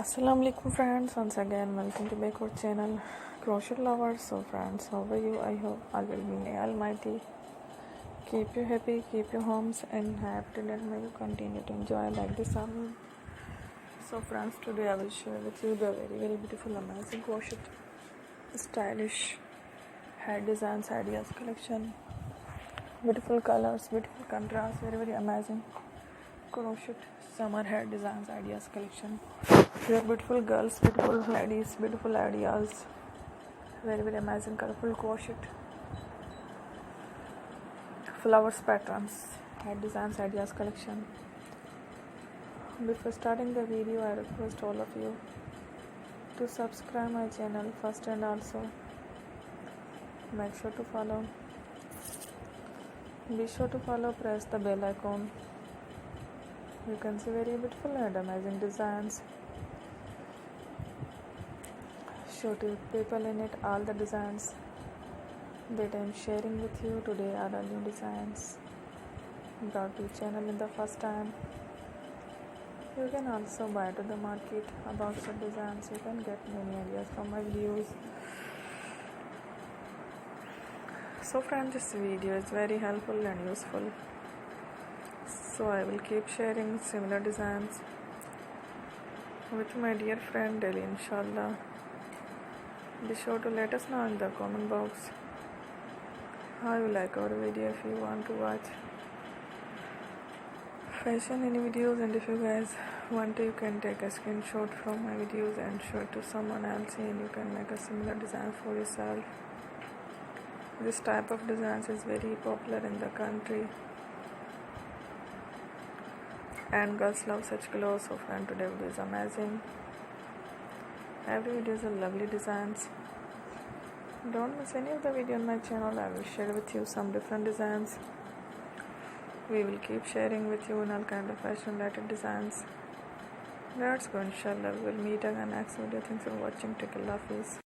Assalamu alaikum friends, once again welcome to back our channel Crochet Lovers. So friends, how are you? I hope all will be may Almighty keep you happy, keep your homes and happy, and may you continue to enjoy like this summer. So friends, today I will share with you the very beautiful amazing crochet stylish hair designs ideas collection. Beautiful colors, beautiful contrast, very amazing crochet summer hair designs ideas collection. They are beautiful girls, beautiful ladies, beautiful ideas, very amazing colorful crochet flowers patterns hair designs ideas collection. Before starting the video, I request all of you to subscribe my channel first, and also make sure to follow. Be sure to follow, press the bell icon. You can see very beautiful and amazing designs. Show to people in it. All the designs that I am sharing with you today are all new designs brought to channel in the first time. You can also buy to the market about such designs. You can get many ideas from my videos. So friends, this video is very helpful and useful. So I will keep sharing similar designs with my dear friend daily, inshallah. Be sure to let us know in the comment box how you like our video. If you want to watch fashion any videos, and if you guys want to, you can take a screenshot from my videos and show it to someone else, and you can make a similar design for yourself. This type of designs is very popular in the country and girls love such clothes. So friend, today video is amazing. Every video is a lovely designs. Don't miss any of the video on my channel. I will share with you some different designs. We will keep sharing with you in all kind of fashion related designs. Let's go, inshallah. We will meet again next video. Thanks for watching. Take care. Love. Peace.